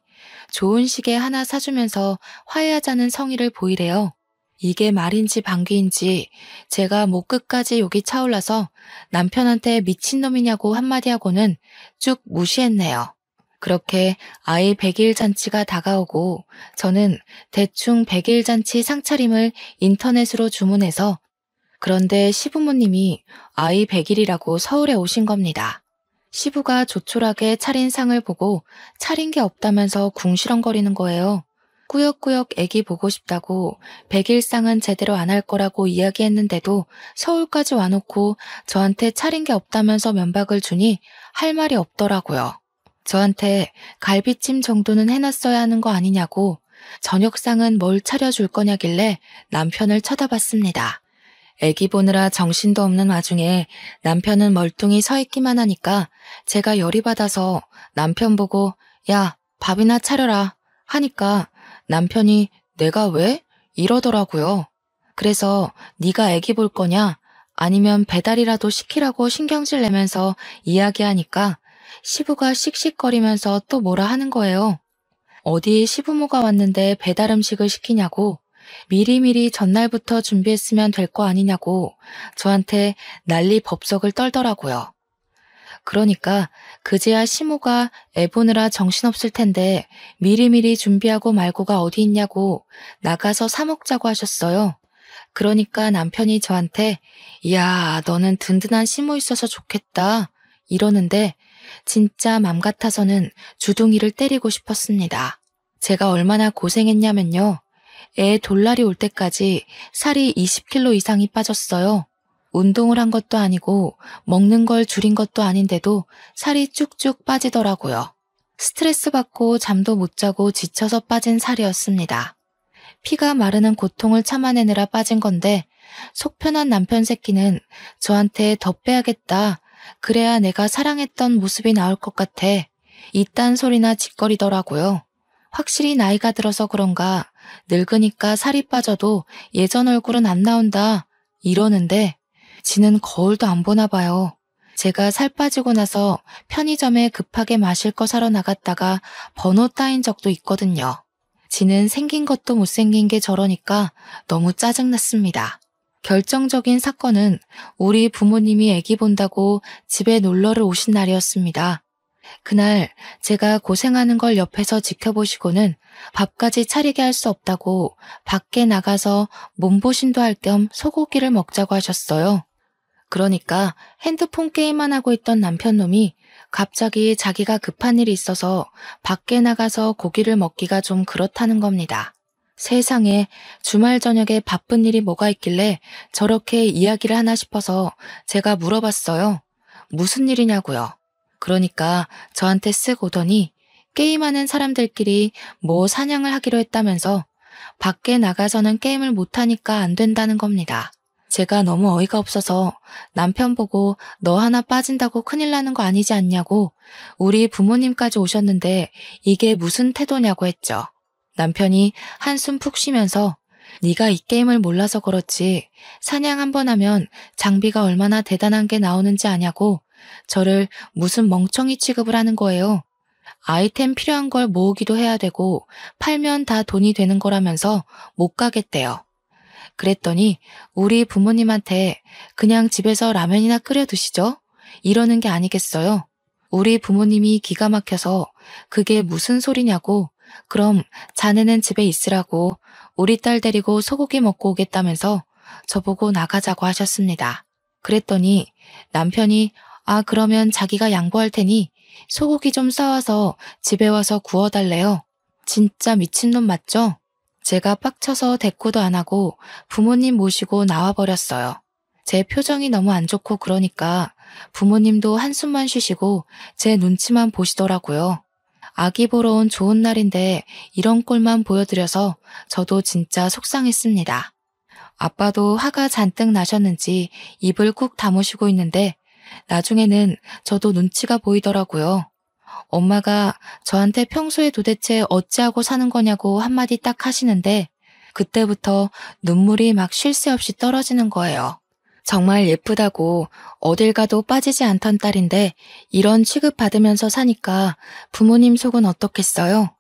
좋은 시계 하나 사주면서 화해하자는 성의를 보이래요. 이게 말인지 방귀인지 제가 목 끝까지 욕이 차올라서 남편한테 미친놈이냐고 한마디 하고는 쭉 무시했네요. 그렇게 아이 100일 잔치가 다가오고 저는 대충 100일 잔치 상차림을 인터넷으로 주문해서 그런데 시부모님이 아이 100일이라고 서울에 오신 겁니다. 시부가 조촐하게 차린 상을 보고 차린 게 없다면서 궁시렁거리는 거예요. 꾸역꾸역 애기 보고 싶다고 100일상은 제대로 안 할 거라고 이야기했는데도 서울까지 와놓고 저한테 차린 게 없다면서 면박을 주니 할 말이 없더라고요. 저한테 갈비찜 정도는 해놨어야 하는 거 아니냐고 저녁상은 뭘 차려줄 거냐길래 남편을 쳐다봤습니다. 애기 보느라 정신도 없는 와중에 남편은 멀뚱히 서 있기만 하니까 제가 열이 받아서 남편 보고 야, 밥이나 차려라 하니까 남편이 내가 왜? 이러더라고요. 그래서 네가 애기 볼 거냐? 아니면 배달이라도 시키라고 신경질 내면서 이야기하니까 시부가 씩씩거리면서 또 뭐라 하는 거예요. 어디 시부모가 왔는데 배달 음식을 시키냐고 미리미리 전날부터 준비했으면 될 거 아니냐고 저한테 난리 법석을 떨더라고요. 그러니까 그제야 시모가 애 보느라 정신없을 텐데 미리미리 준비하고 말고가 어디 있냐고 나가서 사 먹자고 하셨어요. 그러니까 남편이 저한테 야, 너는 든든한 시모 있어서 좋겠다 이러는데 진짜 맘 같아서는 주둥이를 때리고 싶었습니다. 제가 얼마나 고생했냐면요. 애 돌날이 올 때까지 살이 20kg 이상이 빠졌어요. 운동을 한 것도 아니고 먹는 걸 줄인 것도 아닌데도 살이 쭉쭉 빠지더라고요. 스트레스 받고 잠도 못 자고 지쳐서 빠진 살이었습니다. 피가 마르는 고통을 참아내느라 빠진 건데 속 편한 남편 새끼는 저한테 더 빼야겠다. 그래야 내가 사랑했던 모습이 나올 것 같아. 이딴 소리나 짓거리더라고요. 확실히 나이가 들어서 그런가 늙으니까 살이 빠져도 예전 얼굴은 안 나온다 이러는데 지는 거울도 안 보나 봐요. 제가 살 빠지고 나서 편의점에 급하게 마실 거 사러 나갔다가 번호 따인 적도 있거든요. 지는 생긴 것도 못생긴 게 저러니까 너무 짜증났습니다. 결정적인 사건은 우리 부모님이 아기 본다고 집에 놀러를 오신 날이었습니다. 그날 제가 고생하는 걸 옆에서 지켜보시고는 밥까지 차리게 할 수 없다고 밖에 나가서 몸보신도 할 겸 소고기를 먹자고 하셨어요. 그러니까 핸드폰 게임만 하고 있던 남편놈이 갑자기 자기가 급한 일이 있어서 밖에 나가서 고기를 먹기가 좀 그렇다는 겁니다. 세상에 주말 저녁에 바쁜 일이 뭐가 있길래 저렇게 이야기를 하나 싶어서 제가 물어봤어요. 무슨 일이냐고요. 그러니까 저한테 쓱 오더니 게임하는 사람들끼리 뭐 사냥을 하기로 했다면서 밖에 나가서는 게임을 못하니까 안 된다는 겁니다. 제가 너무 어이가 없어서 남편 보고 너 하나 빠진다고 큰일 나는 거 아니지 않냐고 우리 부모님까지 오셨는데 이게 무슨 태도냐고 했죠. 남편이 한숨 푹 쉬면서 네가 이 게임을 몰라서 그렇지 사냥 한번 하면 장비가 얼마나 대단한 게 나오는지 아냐고 저를 무슨 멍청이 취급을 하는 거예요. 아이템 필요한 걸 모으기도 해야 되고 팔면 다 돈이 되는 거라면서 못 가겠대요. 그랬더니 우리 부모님한테 그냥 집에서 라면이나 끓여 드시죠? 이러는 게 아니겠어요. 우리 부모님이 기가 막혀서 그게 무슨 소리냐고 그럼 자네는 집에 있으라고 우리 딸 데리고 소고기 먹고 오겠다면서 저보고 나가자고 하셨습니다. 그랬더니 남편이 그러면 자기가 양보할 테니 소고기 좀 싸와서 집에 와서 구워달래요. 진짜 미친놈 맞죠? 제가 빡쳐서 대꾸도 안 하고 부모님 모시고 나와버렸어요. 제 표정이 너무 안 좋고 그러니까 부모님도 한숨만 쉬시고 제 눈치만 보시더라고요. 아기 보러 온 좋은 날인데 이런 꼴만 보여드려서 저도 진짜 속상했습니다. 아빠도 화가 잔뜩 나셨는지 입을 꾹 다무시고 있는데 나중에는 저도 눈치가 보이더라고요. 엄마가 저한테 평소에 도대체 어찌하고 사는 거냐고 한마디 딱 하시는데 그때부터 눈물이 막 쉴 새 없이 떨어지는 거예요. 정말 예쁘다고 어딜 가도 빠지지 않던 딸인데 이런 취급받으면서 사니까 부모님 속은 어떻겠어요?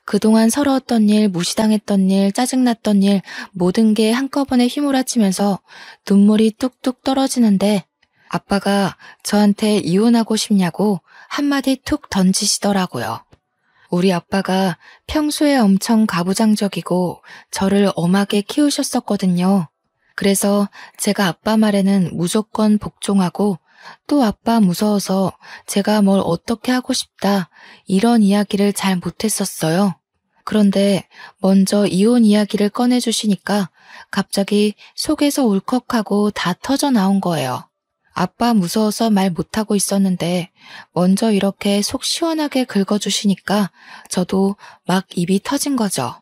그동안 서러웠던 일, 무시당했던 일, 짜증났던 일 모든 게 한꺼번에 휘몰아치면서 눈물이 뚝뚝 떨어지는데 아빠가 저한테 이혼하고 싶냐고 한마디 툭 던지시더라고요. 우리 아빠가 평소에 엄청 가부장적이고 저를 엄하게 키우셨었거든요. 그래서 제가 아빠 말에는 무조건 복종하고 또 아빠 무서워서 제가 뭘 어떻게 하고 싶다 이런 이야기를 잘 못했었어요. 그런데 먼저 이혼 이야기를 꺼내주시니까 갑자기 속에서 울컥하고 다 터져 나온 거예요. 아빠 무서워서 말 못하고 있었는데 먼저 이렇게 속 시원하게 긁어주시니까 저도 막 입이 터진 거죠.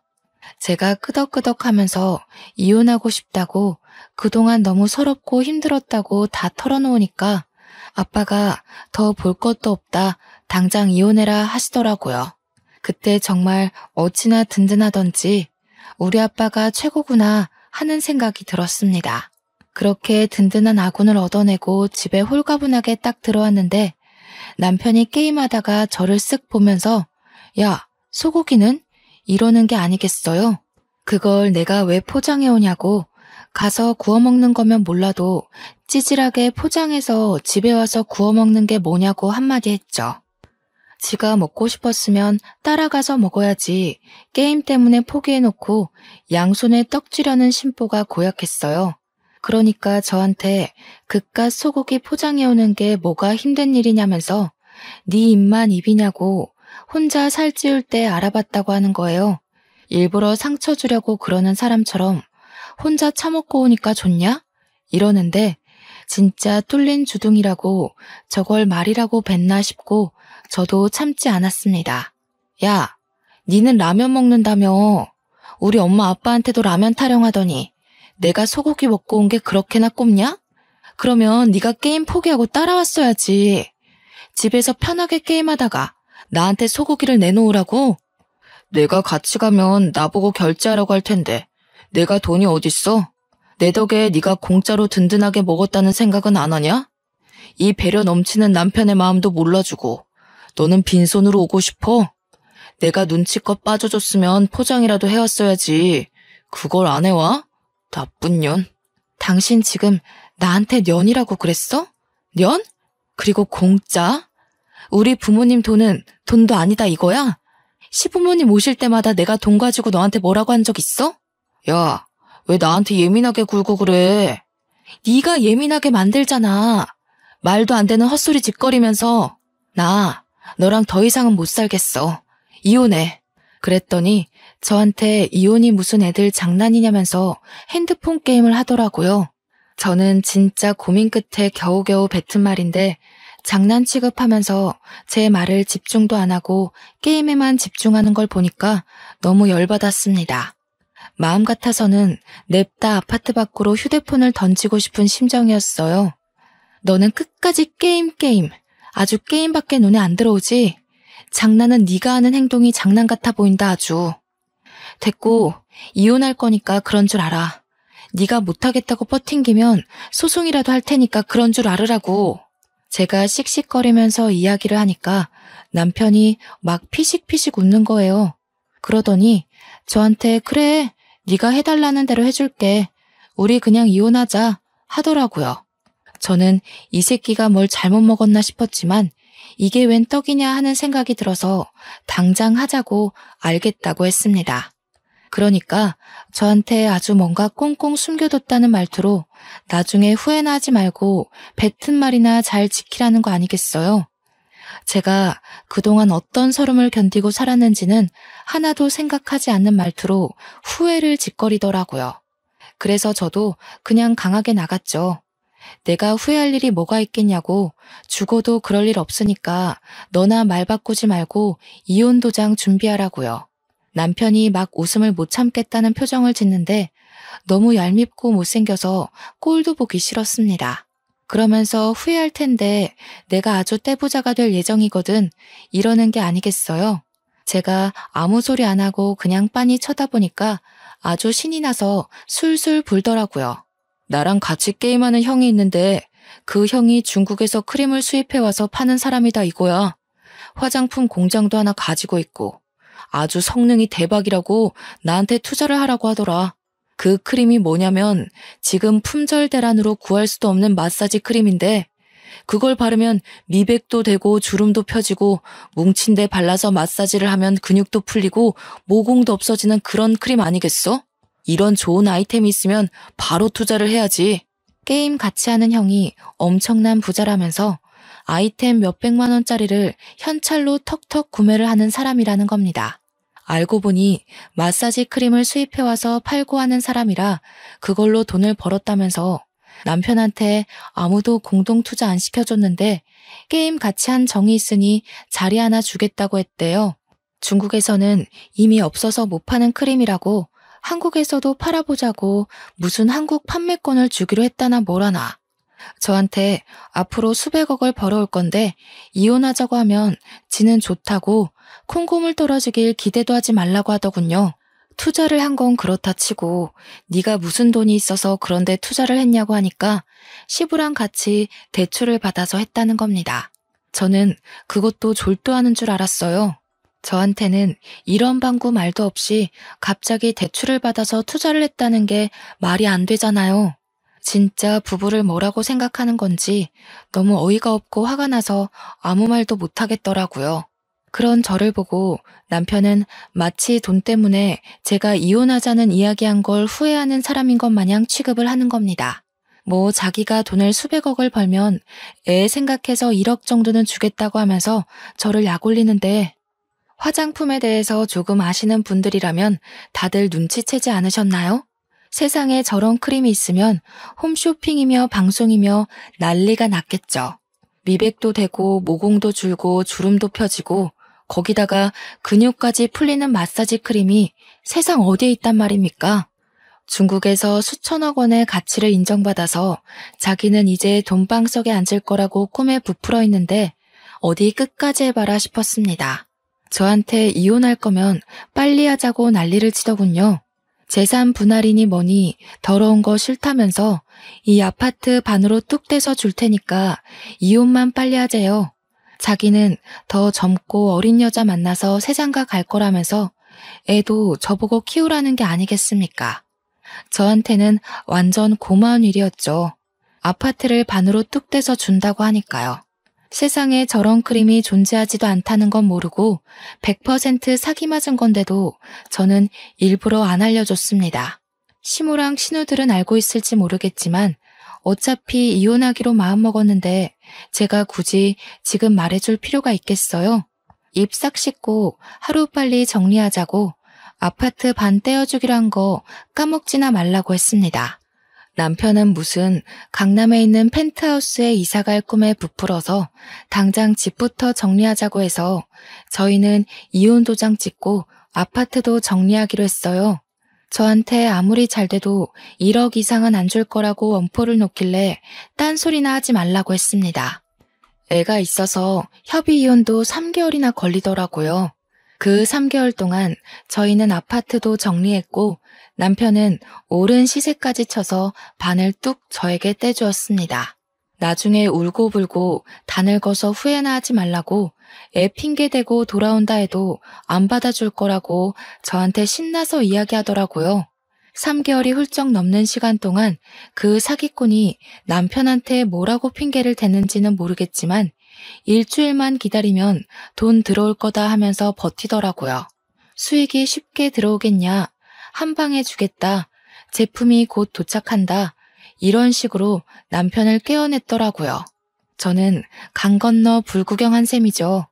제가 끄덕끄덕하면서 이혼하고 싶다고 그동안 너무 서럽고 힘들었다고 다 털어놓으니까 아빠가 더 볼 것도 없다 당장 이혼해라 하시더라고요. 그때 정말 어찌나 든든하던지 우리 아빠가 최고구나 하는 생각이 들었습니다. 그렇게 든든한 아군을 얻어내고 집에 홀가분하게 딱 들어왔는데 남편이 게임하다가 저를 쓱 보면서 야, 소고기는? 이러는 게 아니겠어요? 그걸 내가 왜 포장해 오냐고 가서 구워 먹는 거면 몰라도 찌질하게 포장해서 집에 와서 구워 먹는 게 뭐냐고 한마디 했죠. 지가 먹고 싶었으면 따라가서 먹어야지 게임 때문에 포기해놓고 양손에 떡 쥐려는 심보가 고약했어요. 그러니까 저한테 그깟 소고기 포장해오는 게 뭐가 힘든 일이냐면서 네 입만 입이냐고 혼자 살찌울 때 알아봤다고 하는 거예요. 일부러 상처 주려고 그러는 사람처럼 혼자 처먹고 오니까 좋냐? 이러는데 진짜 뚫린 주둥이라고 저걸 말이라고 뱉나 싶고 저도 참지 않았습니다. 야, 니는 라면 먹는다며. 우리 엄마 아빠한테도 라면 타령하더니 내가 소고기 먹고 온 게 그렇게나 꼽냐? 그러면 네가 게임 포기하고 따라왔어야지. 집에서 편하게 게임하다가 나한테 소고기를 내놓으라고? 내가 같이 가면 나보고 결제하라고 할 텐데 내가 돈이 어딨어? 내 덕에 네가 공짜로 든든하게 먹었다는 생각은 안 하냐? 이 배려 넘치는 남편의 마음도 몰라주고 너는 빈손으로 오고 싶어? 내가 눈치껏 빠져줬으면 포장이라도 해왔어야지. 그걸 안 해와? 나쁜 년. 당신 지금 나한테 년이라고 그랬어? 년? 그리고 공짜? 우리 부모님 돈은 돈도 아니다 이거야? 시부모님 오실 때마다 내가 돈 가지고 너한테 뭐라고 한 적 있어? 야, 왜 나한테 예민하게 굴고 그래? 네가 예민하게 만들잖아. 말도 안 되는 헛소리 짓거리면서. 나 너랑 더 이상은 못 살겠어. 이혼해. 그랬더니 저한테 이혼이 무슨 애들 장난이냐면서 핸드폰 게임을 하더라고요. 저는 진짜 고민 끝에 겨우겨우 뱉은 말인데 장난 취급하면서 제 말을 집중도 안 하고 게임에만 집중하는 걸 보니까 너무 열받았습니다. 마음 같아서는 냅다 아파트 밖으로 휴대폰을 던지고 싶은 심정이었어요. 너는 끝까지 게임. 아주 게임밖에 눈에 안 들어오지? 장난은 네가 하는 행동이 장난 같아 보인다 아주. 됐고 이혼할 거니까 그런 줄 알아. 네가 못하겠다고 버팅기면 소송이라도 할 테니까 그런 줄 알으라고. 제가 씩씩거리면서 이야기를 하니까 남편이 막 피식피식 웃는 거예요. 그러더니 저한테 그래 네가 해달라는 대로 해줄게. 우리 그냥 이혼하자 하더라고요. 저는 이 새끼가 뭘 잘못 먹었나 싶었지만 이게 웬 떡이냐 하는 생각이 들어서 당장 하자고 알겠다고 했습니다. 그러니까 저한테 아주 뭔가 꽁꽁 숨겨뒀다는 말투로 나중에 후회나 하지 말고 뱉은 말이나 잘 지키라는 거 아니겠어요? 제가 그동안 어떤 서름을 견디고 살았는지는 하나도 생각하지 않는 말투로 후회를 짓거리더라고요. 그래서 저도 그냥 강하게 나갔죠. 내가 후회할 일이 뭐가 있겠냐고. 죽어도 그럴 일 없으니까 너나 말 바꾸지 말고 이혼 도장 준비하라고요. 남편이 막 웃음을 못 참겠다는 표정을 짓는데 너무 얄밉고 못생겨서 꼴도 보기 싫었습니다. 그러면서 후회할 텐데 내가 아주 떼부자가 될 예정이거든 이러는 게 아니겠어요? 제가 아무 소리 안 하고 그냥 빤히 쳐다보니까 아주 신이 나서 술술 불더라고요. 나랑 같이 게임하는 형이 있는데 그 형이 중국에서 크림을 수입해와서 파는 사람이다 이거야. 화장품 공장도 하나 가지고 있고 아주 성능이 대박이라고 나한테 투자를 하라고 하더라. 그 크림이 뭐냐면 지금 품절 대란으로 구할 수도 없는 마사지 크림인데 그걸 바르면 미백도 되고 주름도 펴지고 뭉친 데 발라서 마사지를 하면 근육도 풀리고 모공도 없어지는 그런 크림 아니겠어? 이런 좋은 아이템이 있으면 바로 투자를 해야지. 게임 같이 하는 형이 엄청난 부자라면서 아이템 몇백만 원짜리를 현찰로 턱턱 구매를 하는 사람이라는 겁니다. 알고 보니 마사지 크림을 수입해와서 팔고 하는 사람이라 그걸로 돈을 벌었다면서 남편한테 아무도 공동 투자 안 시켜줬는데 게임 같이 한 정이 있으니 자리 하나 주겠다고 했대요. 중국에서는 이미 없어서 못 파는 크림이라고 한국에서도 팔아보자고 무슨 한국 판매권을 주기로 했다나 뭐라나. 저한테 앞으로 수백억을 벌어올 건데 이혼하자고 하면 지는 좋다고 콩고물 떨어지길 기대도 하지 말라고 하더군요. 투자를 한 건 그렇다 치고 네가 무슨 돈이 있어서 그런데 투자를 했냐고 하니까 시부랑 같이 대출을 받아서 했다는 겁니다. 저는 그것도 졸도하는 줄 알았어요. 저한테는 이런 방구 말도 없이 갑자기 대출을 받아서 투자를 했다는 게 말이 안 되잖아요. 진짜 부부를 뭐라고 생각하는 건지 너무 어이가 없고 화가 나서 아무 말도 못하겠더라고요. 그런 저를 보고 남편은 마치 돈 때문에 제가 이혼하자는 이야기한 걸 후회하는 사람인 것 마냥 취급을 하는 겁니다. 뭐 자기가 돈을 수백억을 벌면 애 생각해서 1억 정도는 주겠다고 하면서 저를 약올리는데, 화장품에 대해서 조금 아시는 분들이라면 다들 눈치채지 않으셨나요? 세상에 저런 크림이 있으면 홈쇼핑이며 방송이며 난리가 났겠죠. 미백도 되고 모공도 줄고 주름도 펴지고 거기다가 근육까지 풀리는 마사지 크림이 세상 어디에 있단 말입니까? 중국에서 수천억 원의 가치를 인정받아서 자기는 이제 돈방석에 앉을 거라고 꿈에 부풀어 있는데 어디 끝까지 해봐라 싶었습니다. 저한테 이혼할 거면 빨리 하자고 난리를 치더군요. 재산 분할이니 뭐니 더러운 거 싫다면서 이 아파트 반으로 뚝 떼서 줄 테니까 이혼만 빨리 하재요. 자기는 더 젊고 어린 여자 만나서 세상가 갈 거라면서 애도 저보고 키우라는 게 아니겠습니까? 저한테는 완전 고마운 일이었죠. 아파트를 반으로 뚝 떼서 준다고 하니까요. 세상에 저런 크림이 존재하지도 않다는 건 모르고 100% 사기 맞은 건데도 저는 일부러 안 알려줬습니다. 시모랑 신우들은 알고 있을지 모르겠지만 어차피 이혼하기로 마음먹었는데 제가 굳이 지금 말해줄 필요가 있겠어요? 입 싹 씻고 하루빨리 정리하자고 아파트 반 떼어주기로 한 거 까먹지나 말라고 했습니다. 남편은 무슨 강남에 있는 펜트하우스에 이사갈 꿈에 부풀어서 당장 집부터 정리하자고 해서 저희는 이혼 도장 찍고 아파트도 정리하기로 했어요. 저한테 아무리 잘 돼도 1억 이상은 안 줄 거라고 엄포를 놓길래 딴소리나 하지 말라고 했습니다. 애가 있어서 협의 이혼도 3개월이나 걸리더라고요. 그 3개월 동안 저희는 아파트도 정리했고 남편은 오른 시세까지 쳐서 반을 뚝 저에게 떼주었습니다. 나중에 울고불고 다 늙어서 후회나 하지 말라고 애 핑계대고 돌아온다 해도 안 받아줄 거라고 저한테 신나서 이야기하더라고요. 3개월이 훌쩍 넘는 시간 동안 그 사기꾼이 남편한테 뭐라고 핑계를 댔는지는 모르겠지만 일주일만 기다리면 돈 들어올 거다 하면서 버티더라고요. 수익이 쉽게 들어오겠냐, 한 방에 주겠다, 제품이 곧 도착한다, 이런 식으로 남편을 깨어냈더라고요. 저는 강 건너 불구경한 셈이죠.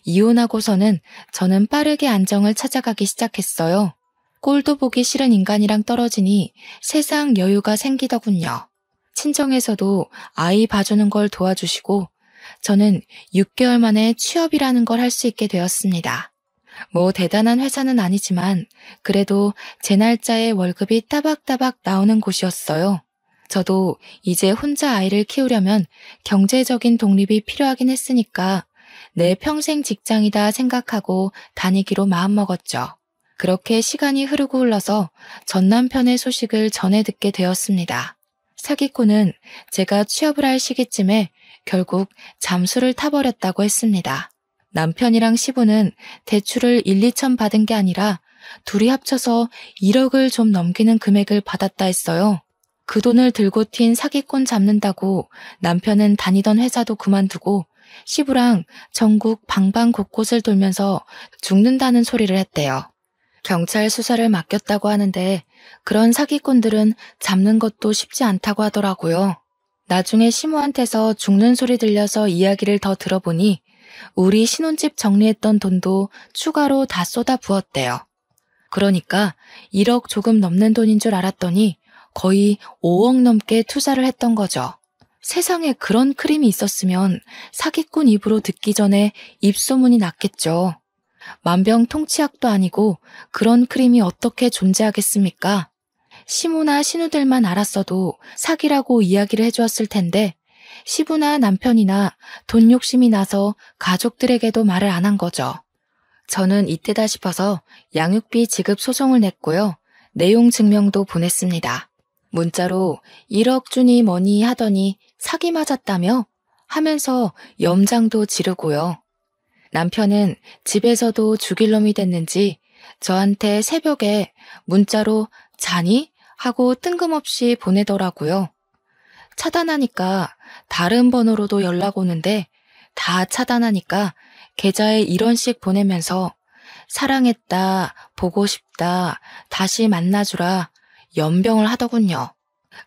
이혼하고서는 저는 빠르게 안정을 찾아가기 시작했어요. 꼴도 보기 싫은 인간이랑 떨어지니 세상 여유가 생기더군요. 친정에서도 아이 봐주는 걸 도와주시고 저는 6개월 만에 취업이라는 걸 할 수 있게 되었습니다. 뭐 대단한 회사는 아니지만 그래도 제 날짜에 월급이 따박따박 나오는 곳이었어요. 저도 이제 혼자 아이를 키우려면 경제적인 독립이 필요하긴 했으니까 내 평생 직장이다 생각하고 다니기로 마음먹었죠. 그렇게 시간이 흐르고 흘러서 전 남편의 소식을 전해 듣게 되었습니다. 사기꾼은 제가 취업을 할 시기쯤에 결국 잠수를 타버렸다고 했습니다. 남편이랑 시부는 대출을 1, 2천 받은 게 아니라 둘이 합쳐서 1억을 좀 넘기는 금액을 받았다 했어요. 그 돈을 들고 튄 사기꾼 잡는다고 남편은 다니던 회사도 그만두고 시부랑 전국 방방 곳곳을 돌면서 죽는다는 소리를 했대요. 경찰 수사를 맡겼다고 하는데 그런 사기꾼들은 잡는 것도 쉽지 않다고 하더라고요. 나중에 시모한테서 죽는 소리 들려서 이야기를 더 들어보니 우리 신혼집 정리했던 돈도 추가로 다 쏟아 부었대요. 그러니까 1억 조금 넘는 돈인 줄 알았더니 거의 5억 넘게 투자를 했던 거죠. 세상에 그런 크림이 있었으면 사기꾼 입으로 듣기 전에 입소문이 났겠죠. 만병통치약도 아니고 그런 크림이 어떻게 존재하겠습니까? 시모나 신우들만 알았어도 사기라고 이야기를 해주었을 텐데 시부나 남편이나 돈 욕심이 나서 가족들에게도 말을 안 한 거죠. 저는 이때다 싶어서 양육비 지급 소송을 냈고요. 내용 증명도 보냈습니다. 문자로 1억 주니 뭐니 하더니 사기 맞았다며? 하면서 염장도 지르고요. 남편은 집에서도 죽일 놈이 됐는지 저한테 새벽에 문자로 자니? 하고 뜬금없이 보내더라고요. 차단하니까 다른 번호로도 연락 오는데 다 차단하니까 계좌에 이런 식 보내면서 사랑했다, 보고 싶다, 다시 만나주라 연병을 하더군요.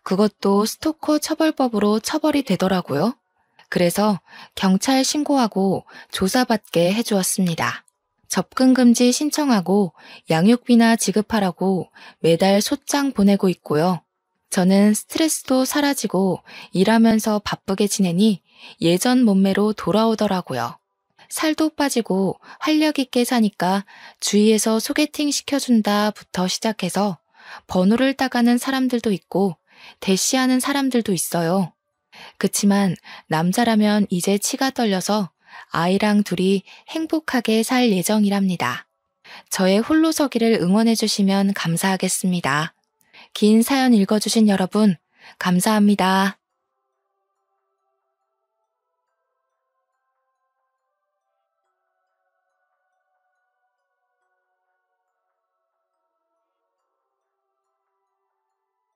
그것도 스토커 처벌법으로 처벌이 되더라고요. 그래서 경찰 신고하고 조사받게 해주었습니다. 접근금지 신청하고 양육비나 지급하라고 매달 소장 보내고 있고요. 저는 스트레스도 사라지고 일하면서 바쁘게 지내니 예전 몸매로 돌아오더라고요. 살도 빠지고 활력 있게 사니까 주위에서 소개팅 시켜준다부터 시작해서 번호를 따가는 사람들도 있고 대시하는 사람들도 있어요. 그치만 남자라면 이제 치가 떨려서 아이랑 둘이 행복하게 살 예정이랍니다. 저의 홀로서기를 응원해주시면 감사하겠습니다. 긴 사연 읽어주신 여러분, 감사합니다.